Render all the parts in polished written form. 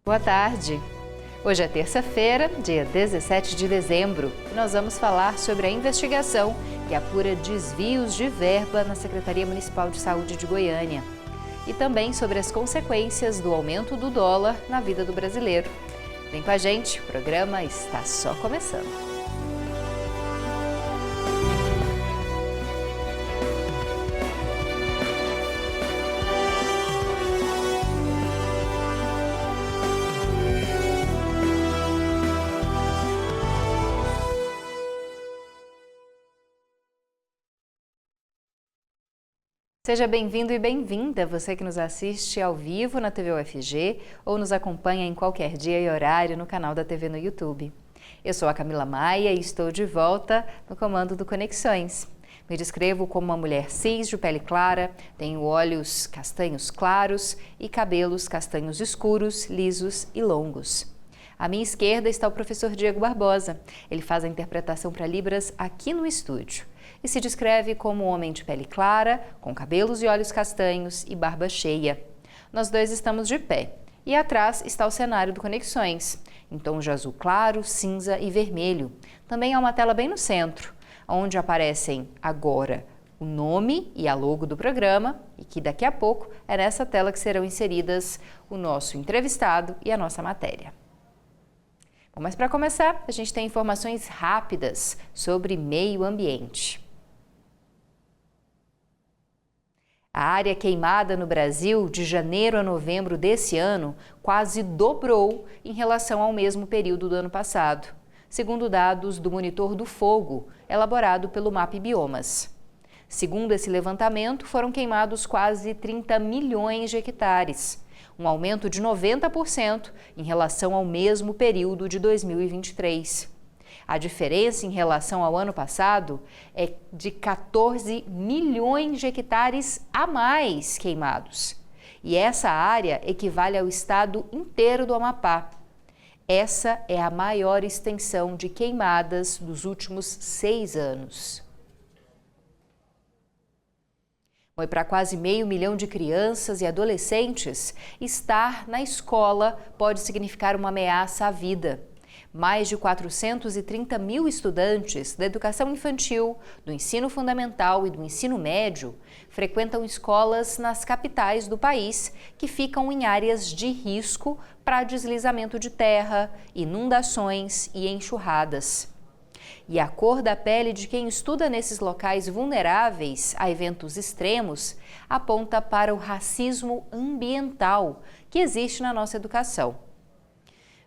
Boa tarde! Hoje é terça-feira, dia 17 de dezembro, e nós vamos falar sobre a investigação que apura desvios de verba na Secretaria Municipal de Saúde de Goiânia. E também sobre as consequências do aumento do dólar na vida do brasileiro. Vem com a gente, o programa está só começando. Seja bem-vindo e bem-vinda, você que nos assiste ao vivo na TV UFG ou nos acompanha em qualquer dia e horário no canal da TV no YouTube. Eu sou a Camila Maia e estou de volta no comando do Conexões. Me descrevo como uma mulher cis de pele clara, tenho olhos castanhos claros e cabelos castanhos escuros, lisos e longos. À minha esquerda está o professor Diego Barbosa. Ele faz a interpretação para Libras aqui no estúdio. E se descreve como um homem de pele clara, com cabelos e olhos castanhos e barba cheia. Nós dois estamos de pé. E atrás está o cenário do Conexões, em tons de azul claro, cinza e vermelho. Também há uma tela bem no centro, onde aparecem agora o nome e a logo do programa, e que daqui a pouco é nessa tela que serão inseridas o nosso entrevistado e a nossa matéria. Bom, mas para começar, a gente tem informações rápidas sobre meio ambiente. A área queimada no Brasil de janeiro a novembro desse ano quase dobrou em relação ao mesmo período do ano passado, segundo dados do Monitor do Fogo, elaborado pelo MAP Biomas. Segundo esse levantamento, foram queimados quase 30 milhões de hectares, um aumento de 90% em relação ao mesmo período de 2023. A diferença em relação ao ano passado é de 14 milhões de hectares a mais queimados. E essa área equivale ao estado inteiro do Amapá. Essa é a maior extensão de queimadas dos últimos 6 anos. Foi para quase 500 mil de crianças e adolescentes, estar na escola pode significar uma ameaça à vida. Mais de 430 mil estudantes da educação infantil, do ensino fundamental e do ensino médio frequentam escolas nas capitais do país que ficam em áreas de risco para deslizamento de terra, inundações e enxurradas. E a cor da pele de quem estuda nesses locais vulneráveis a eventos extremos aponta para o racismo ambiental que existe na nossa educação.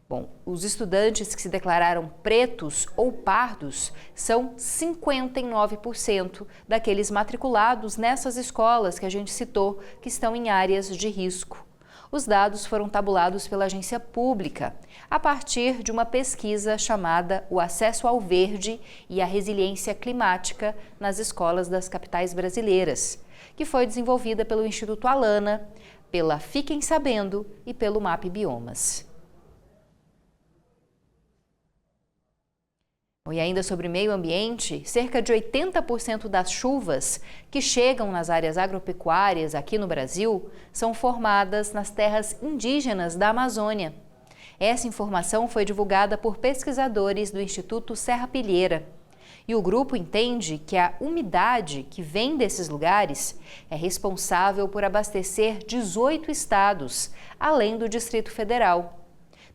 Bom, os estudantes que se declararam pretos ou pardos são 59% daqueles matriculados nessas escolas que a gente citou, que estão em áreas de risco. Os dados foram tabulados pela agência pública, a partir de uma pesquisa chamada O Acesso ao Verde e a Resiliência Climática nas Escolas das Capitais Brasileiras, que foi desenvolvida pelo Instituto Alana, pela Fiquem Sabendo e pelo MAP Biomas. E ainda sobre meio ambiente, cerca de 80% das chuvas que chegam nas áreas agropecuárias aqui no Brasil são formadas nas terras indígenas da Amazônia. Essa informação foi divulgada por pesquisadores do Instituto Serra Pilheira. E o grupo entende que a umidade que vem desses lugares é responsável por abastecer 18 estados, além do Distrito Federal.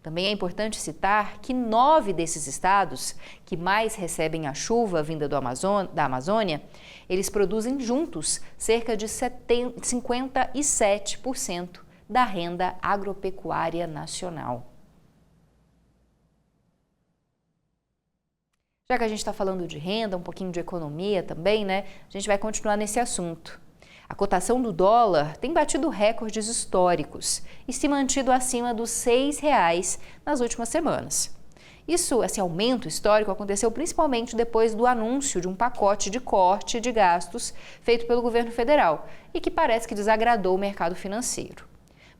Também é importante citar que 9 desses estados, que mais recebem a chuva vinda da Amazônia, eles produzem juntos cerca de 57% da renda agropecuária nacional. Já que a gente está falando de renda, um pouquinho de economia também, né? A gente vai continuar nesse assunto. A cotação do dólar tem batido recordes históricos e se mantido acima dos R$ 6 nas últimas semanas. Esse aumento histórico aconteceu principalmente depois do anúncio de um pacote de corte de gastos feito pelo governo federal e que parece que desagradou o mercado financeiro.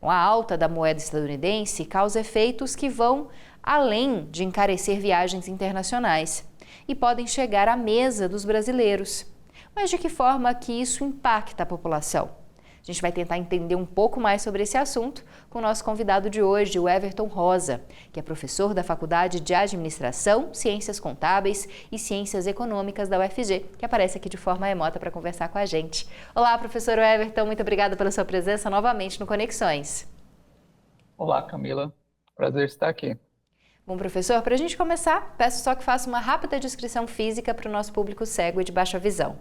A alta da moeda estadunidense causa efeitos que vão além de encarecer viagens internacionais e podem chegar à mesa dos brasileiros. Mas de que forma que isso impacta a população? A gente vai tentar entender um pouco mais sobre esse assunto com o nosso convidado de hoje, o Everton Rosa, que é professor da Faculdade de Administração, Ciências Contábeis e Ciências Econômicas da UFG, que aparece aqui de forma remota para conversar com a gente. Olá, professor Everton, muito obrigada pela sua presença novamente no Conexões. Olá, Camila. Prazer estar aqui. Bom, professor, para a gente começar, peço só que faça uma rápida descrição física para o nosso público cego e de baixa visão.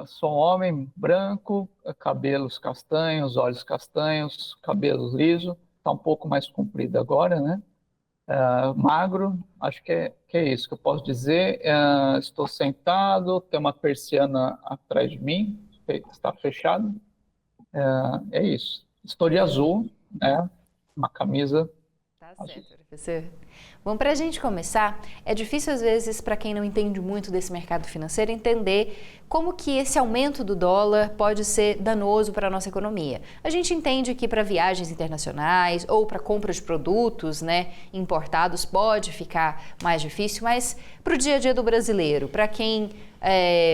Sou um homem branco, cabelos castanhos, olhos castanhos, cabelos liso, está um pouco mais comprido agora, né? Magro, acho que é isso que eu posso dizer. Estou sentado, tem uma persiana atrás de mim, está fechado. É isso. Estou de azul, né? Uma camisa Tá azul. certo, professor. Bom, para a gente começar, é difícil às vezes para quem não entende muito desse mercado financeiro entender como que esse aumento do dólar pode ser danoso para a nossa economia. A gente entende que para viagens internacionais ou para compra de produtos, né, importados pode ficar mais difícil, mas para o dia a dia do brasileiro, para quem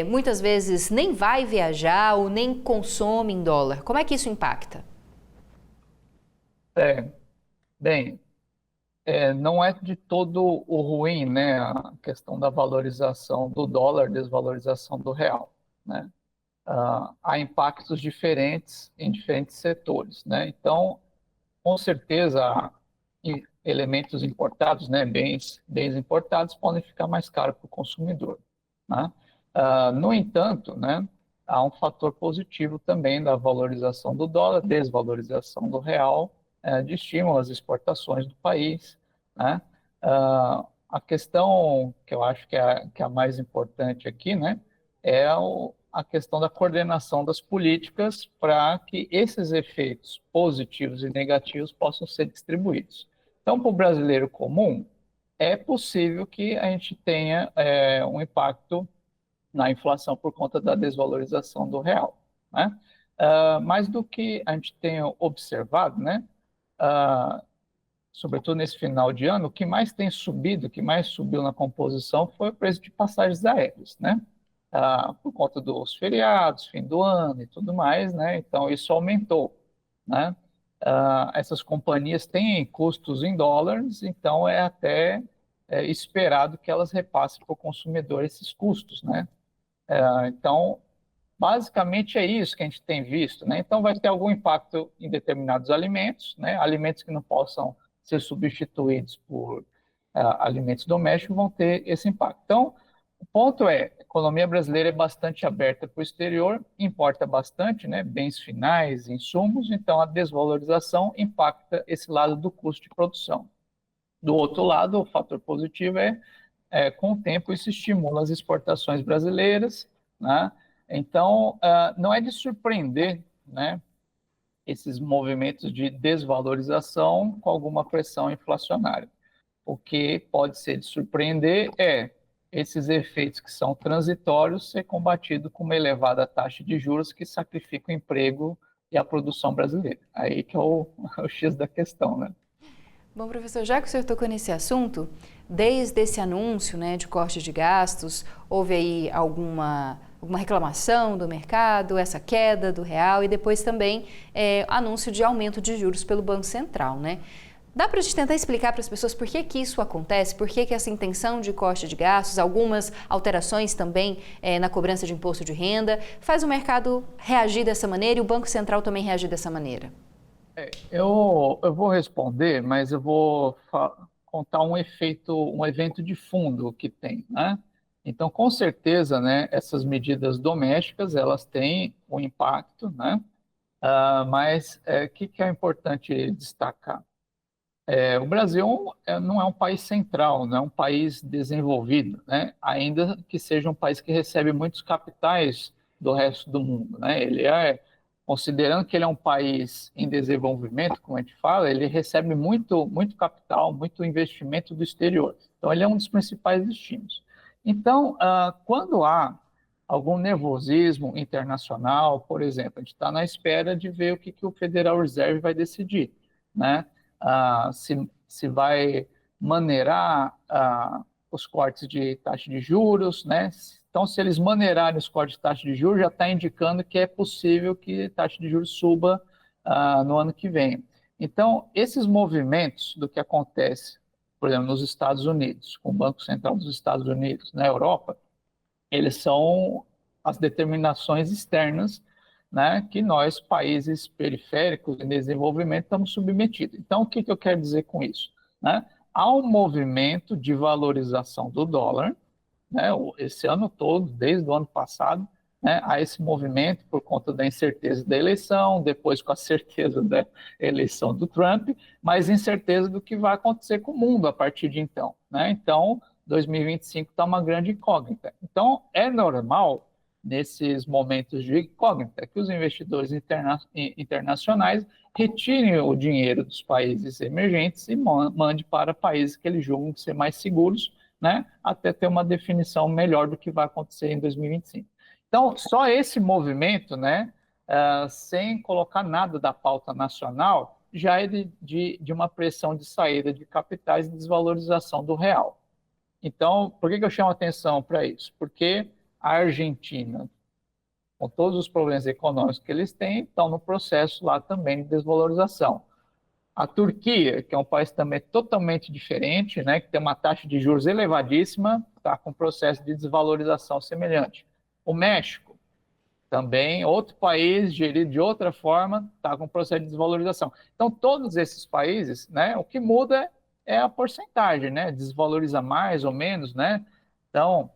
muitas vezes nem vai viajar ou nem consome em dólar, como é que isso impacta? Bem, não é de todo o ruim, né, a questão da valorização do dólar, desvalorização do real, né? Há impactos diferentes em diferentes setores, né? Então, com certeza, elementos importados, né, bens importados podem ficar mais caros para o consumidor, né? No entanto, né, há um fator positivo também da valorização do dólar, desvalorização do real, de estímulo às exportações do país, né? A questão que eu acho que é a mais importante aqui, né, é a questão da coordenação das políticas para que esses efeitos positivos e negativos possam ser distribuídos. Então, para o brasileiro comum, é possível que a gente tenha um impacto na inflação por conta da desvalorização do real, né? Mais do que a gente tenha observado, né? Sobretudo nesse final de ano, o que mais tem subido, o que mais subiu na composição foi o preço de passagens aéreas, né? Por conta dos feriados, fim do ano e tudo mais, né? Então isso aumentou, né? Essas companhias têm custos em dólares, então é até esperado que elas repassem para o consumidor esses custos, né? Então, basicamente é isso que a gente tem visto, né? Então, vai ter algum impacto em determinados alimentos, né? Alimentos que não possam ser substituídos por alimentos domésticos vão ter esse impacto. Então, o ponto é, a economia brasileira é bastante aberta para o exterior, importa bastante, né? Bens finais, insumos, então a desvalorização impacta esse lado do custo de produção. Do outro lado, o fator positivo com o tempo, isso estimula as exportações brasileiras, né? Então, não é de surpreender, né, esses movimentos de desvalorização com alguma pressão inflacionária. O que pode ser de surpreender é esses efeitos que são transitórios ser combatido com uma elevada taxa de juros que sacrifica o emprego e a produção brasileira. Aí que é o X da questão, né? Bom, professor, já que o senhor tocou nesse assunto, desde esse anúncio, né, de corte de gastos, houve aí alguma reclamação do mercado, essa queda do real e depois também anúncio de aumento de juros pelo Banco Central, né? Dá para a gente tentar explicar para as pessoas por que que isso acontece, por que que essa intenção de corte de gastos, algumas alterações também na cobrança de imposto de renda, faz o mercado reagir dessa maneira e o Banco Central também reagir dessa maneira? Eu vou responder, mas eu vou contar um evento de fundo que tem, né? Então, com certeza, né, essas medidas domésticas, elas têm um impacto, né? Mas o que é importante destacar? O Brasil não é um país central, não é um país desenvolvido, né? Ainda que seja um país que recebe muitos capitais do resto do mundo, né? Considerando que ele é um país em desenvolvimento, como a gente fala, ele recebe muito capital, muito investimento do exterior. Então, ele é um dos principais destinos. Então, quando há algum nervosismo internacional, por exemplo, a gente está na espera de ver o que o Federal Reserve vai decidir, né? Se vai maneirar os cortes de taxa de juros, né? Então, se eles maneirarem os cortes de taxa de juros, já está indicando que é possível que a taxa de juros suba no ano que vem. Então, esses movimentos do que acontece, por exemplo, nos Estados Unidos, com o Banco Central dos Estados Unidos, na Europa, eles são as determinações externas, né, que nós, países periféricos em desenvolvimento, estamos submetidos. Então, o que eu quero dizer com isso? Né? Há um movimento de valorização do dólar, né, esse ano todo, desde o ano passado, né, há esse movimento por conta da incerteza da eleição, depois com a certeza da eleição do Trump, mas incerteza do que vai acontecer com o mundo a partir de então. Né? Então, 2025 está uma grande incógnita. Então, é normal, nesses momentos de incógnita, que os investidores internacionais retirem o dinheiro dos países emergentes e mande para países que eles julgam ser mais seguros, né, até ter uma definição melhor do que vai acontecer em 2025. Então, só esse movimento, né, sem colocar nada da pauta nacional, já é de uma pressão de saída de capitais e desvalorização do real. Então, por que eu chamo atenção para isso? Porque a Argentina, com todos os problemas econômicos que eles têm, estão no processo lá também de desvalorização. A Turquia, que é um país também totalmente diferente, né, que tem uma taxa de juros elevadíssima, está com um processo de desvalorização semelhante. O México, também outro país gerido de outra forma, está com um processo de desvalorização. Então, todos esses países, né, o que muda é a porcentagem, né, desvaloriza mais ou menos, né? Então,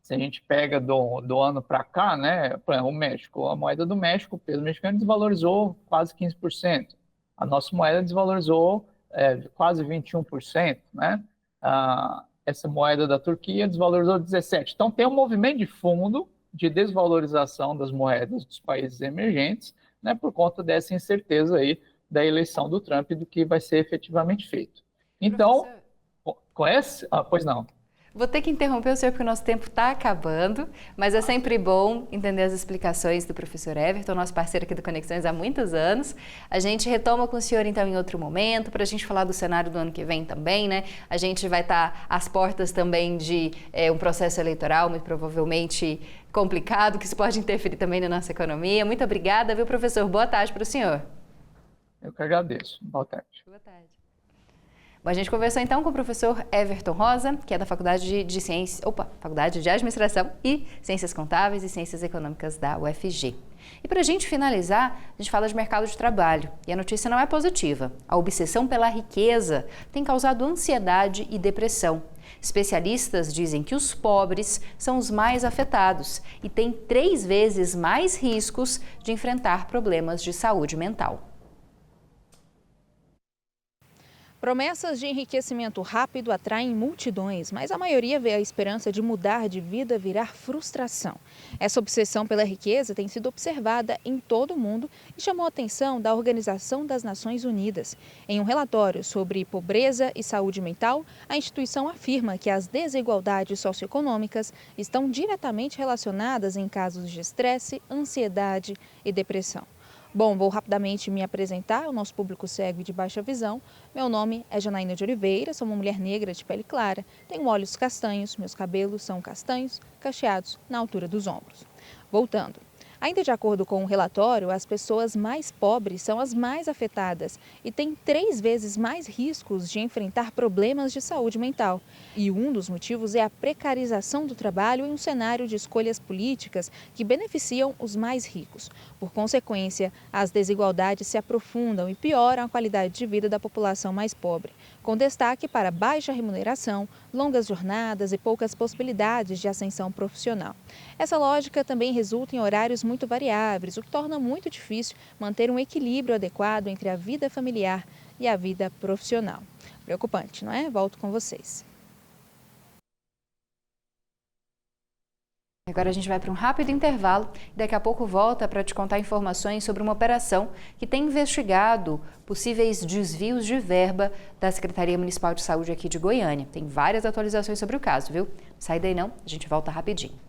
se a gente pega do ano para cá, né, por exemplo, o México, a moeda do México, o peso mexicano desvalorizou quase 15%. A nossa moeda desvalorizou quase 21%, né? Essa moeda da Turquia desvalorizou 17%. Então, tem um movimento de fundo de desvalorização das moedas dos países emergentes, né, por conta dessa incerteza aí da eleição do Trump e do que vai ser efetivamente feito. Então, conhece? Pois não. Vou ter que interromper o senhor porque o nosso tempo está acabando, mas é sempre bom entender as explicações do professor Everton, nosso parceiro aqui do Conexões há muitos anos. A gente retoma com o senhor então em outro momento, para a gente falar do cenário do ano que vem também, né? A gente vai estar às portas também de um processo eleitoral, muito provavelmente complicado, que isso pode interferir também na nossa economia. Muito obrigada, viu, professor? Boa tarde para o senhor. Eu que agradeço. Boa tarde. Boa tarde. Bom, a gente conversou então com o professor Everton Rosa, que é da Faculdade de Administração e Ciências Contábeis e Ciências Econômicas da UFG. E para a gente finalizar, a gente fala de mercado de trabalho. E a notícia não é positiva. A obsessão pela riqueza tem causado ansiedade e depressão. Especialistas dizem que os pobres são os mais afetados e têm 3 vezes mais riscos de enfrentar problemas de saúde mental. Promessas de enriquecimento rápido atraem multidões, mas a maioria vê a esperança de mudar de vida virar frustração. Essa obsessão pela riqueza tem sido observada em todo o mundo e chamou a atenção da Organização das Nações Unidas. Em um relatório sobre pobreza e saúde mental, a instituição afirma que as desigualdades socioeconômicas estão diretamente relacionadas em casos de estresse, ansiedade e depressão. Bom, vou rapidamente me apresentar, o nosso público cego e de baixa visão. Meu nome é Janaína de Oliveira, sou uma mulher negra de pele clara, tenho olhos castanhos, meus cabelos são castanhos, cacheados na altura dos ombros. Voltando. Ainda de acordo com o relatório, as pessoas mais pobres são as mais afetadas e têm 3 vezes mais riscos de enfrentar problemas de saúde mental. E um dos motivos é a precarização do trabalho em um cenário de escolhas políticas que beneficiam os mais ricos. Por consequência, as desigualdades se aprofundam e pioram a qualidade de vida da população mais pobre, com destaque para baixa remuneração, longas jornadas e poucas possibilidades de ascensão profissional. Essa lógica também resulta em horários muito variáveis, o que torna muito difícil manter um equilíbrio adequado entre a vida familiar e a vida profissional. Preocupante, não é? Volto com vocês. Agora a gente vai para um rápido intervalo e daqui a pouco volta para te contar informações sobre uma operação que tem investigado possíveis desvios de verba da Secretaria Municipal de Saúde aqui de Goiânia. Tem várias atualizações sobre o caso, viu? Não sai daí não, a gente volta rapidinho.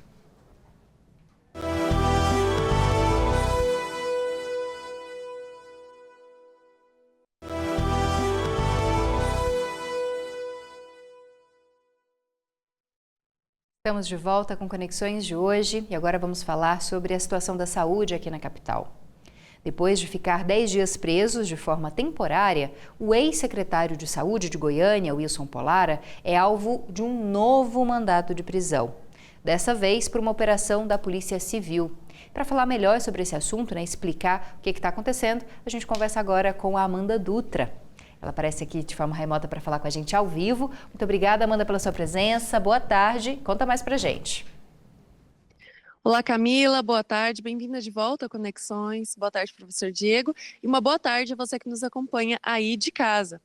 Estamos de volta com Conexões de hoje e agora vamos falar sobre a situação da saúde aqui na capital. Depois de ficar 10 dias presos de forma temporária, o ex-secretário de Saúde de Goiânia, Wilson Polara, é alvo de um novo mandado de prisão. Dessa vez por uma operação da Polícia Civil. Para falar melhor sobre esse assunto, explicar o que está acontecendo, a gente conversa agora com a Amanda Dutra. Ela aparece aqui de forma remota para falar com a gente ao vivo. Muito obrigada, Amanda, pela sua presença. Boa tarde. Conta mais pra gente. Olá, Camila. Boa tarde. Bem-vinda de volta a Conexões. Boa tarde, professor Diego. E uma boa tarde a você que nos acompanha aí de casa.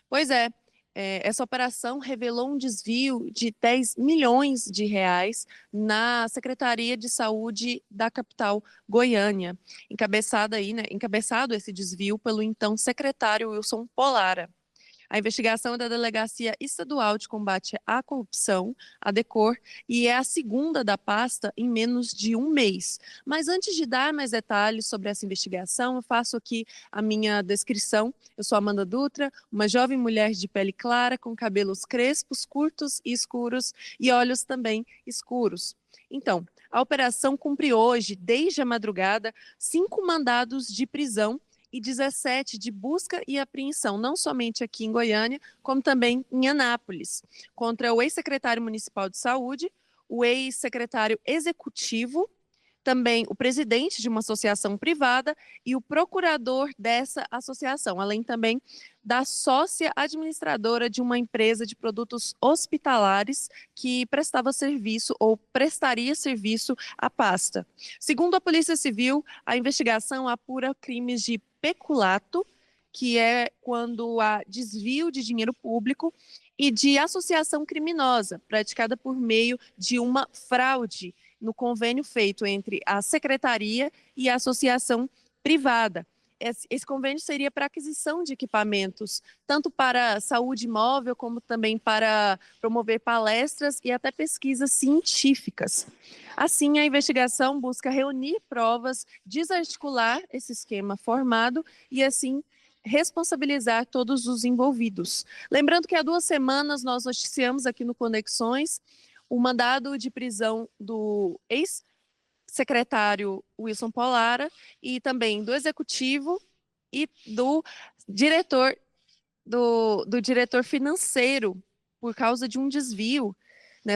Pois é, essa operação revelou um desvio de 10 milhões de reais na Secretaria de Saúde da capital Goiânia. Encabeçado esse desvio pelo então secretário Wilson Polara. A investigação é da Delegacia Estadual de Combate à Corrupção, a DECOR, e é a segunda da pasta em menos de um mês. Mas antes de dar mais detalhes sobre essa investigação, eu faço aqui a minha descrição. Eu sou Amanda Dutra, uma jovem mulher de pele clara, com cabelos crespos, curtos e escuros, e olhos também escuros. Então, a operação cumpre hoje, desde a madrugada, 5 mandados de prisão e 17 de busca e apreensão, não somente aqui em Goiânia, como também em Anápolis, contra o ex-secretário municipal de saúde, o ex-secretário executivo, também o presidente de uma associação privada e o procurador dessa associação, além também da sócia administradora de uma empresa de produtos hospitalares que prestava serviço ou prestaria serviço à pasta. Segundo a Polícia Civil, a investigação apura crimes de peculato, que é quando há desvio de dinheiro público, e de associação criminosa, praticada por meio de uma fraude no convênio feito entre a secretaria e a associação privada. Esse convênio seria para aquisição de equipamentos, tanto para saúde móvel, como também para promover palestras e até pesquisas científicas. Assim, a investigação busca reunir provas, desarticular esse esquema formado e, assim, responsabilizar todos os envolvidos. Lembrando que há 2 semanas nós noticiamos aqui no Conexões o mandado de prisão do ex-secretário Wilson Polara e também do executivo e do diretor financeiro por causa de um desvio,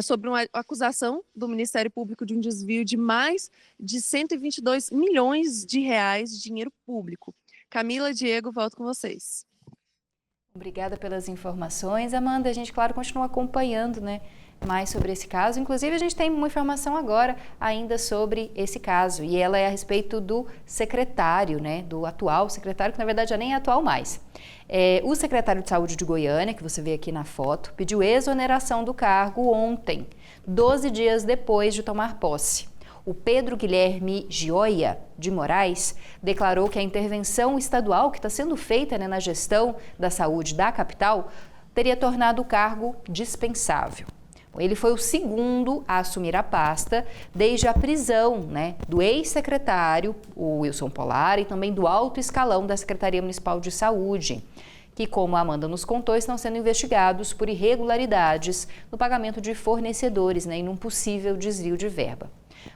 sobre uma acusação do Ministério Público de um desvio de mais de 122 milhões de reais de dinheiro público. Camila, Diego, volto com vocês. Obrigada pelas informações, Amanda. A gente, claro, continua acompanhando, mais sobre esse caso. Inclusive, a gente tem uma informação agora ainda sobre esse caso, e ela é a respeito do secretário, do atual secretário, que na verdade já nem é atual mais. O secretário de Saúde de Goiânia, que você vê aqui na foto, pediu exoneração do cargo ontem, 12 dias depois de tomar posse. O Pedro Guilherme Gioia de Moraes declarou que a intervenção estadual que está sendo feita na gestão da saúde da capital teria tornado o cargo dispensável. Ele foi o segundo a assumir a pasta desde a prisão do ex-secretário, o Wilson Polara, e também do alto escalão da Secretaria Municipal de Saúde, que, como a Amanda nos contou, estão sendo investigados por irregularidades no pagamento de fornecedores e num possível desvio de verba.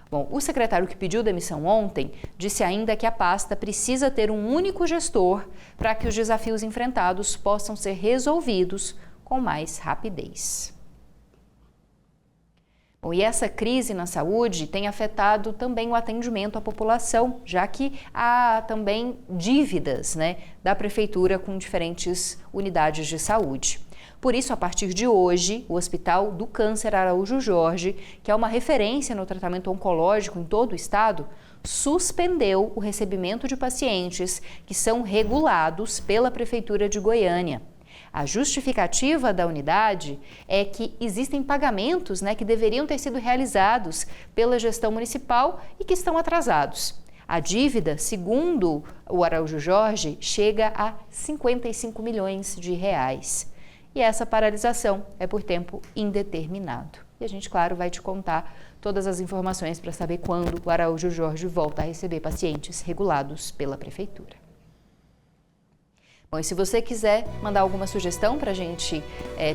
Bom, o secretário que pediu demissão ontem disse ainda que a pasta precisa ter um único gestor para que os desafios enfrentados possam ser resolvidos com mais rapidez. Bom, e essa crise na saúde tem afetado também o atendimento à população, já que há também dívidas da prefeitura com diferentes unidades de saúde. Por isso, a partir de hoje, o Hospital do Câncer Araújo Jorge, que é uma referência no tratamento oncológico em todo o estado, suspendeu o recebimento de pacientes que são regulados pela Prefeitura de Goiânia. A justificativa da unidade é que existem pagamentos que deveriam ter sido realizados pela gestão municipal e que estão atrasados. A dívida, segundo o Araújo Jorge, chega a 55 milhões de reais. E essa paralisação é por tempo indeterminado. E a gente, claro, vai te contar todas as informações para saber quando o Araújo Jorge volta a receber pacientes regulados pela Prefeitura. Bom, e se você quiser mandar alguma sugestão para a gente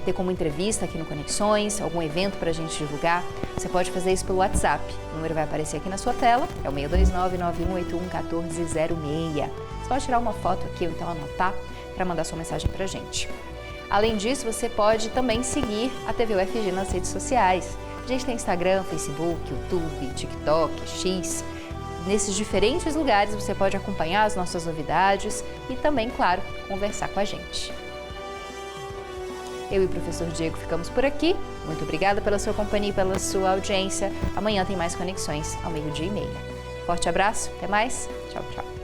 ter como entrevista aqui no Conexões, algum evento para a gente divulgar, você pode fazer isso pelo WhatsApp. O número vai aparecer aqui na sua tela, é o 629-9181-1406. Você pode tirar uma foto aqui ou então anotar para mandar sua mensagem para a gente. Além disso, você pode também seguir a TV UFG nas redes sociais. A gente tem Instagram, Facebook, YouTube, TikTok, X. Nesses diferentes lugares você pode acompanhar as nossas novidades e também, claro, conversar com a gente. Eu e o professor Diego ficamos por aqui. Muito obrigada pela sua companhia e pela sua audiência. Amanhã tem mais Conexões ao 12:30. Forte abraço, até mais. Tchau, tchau.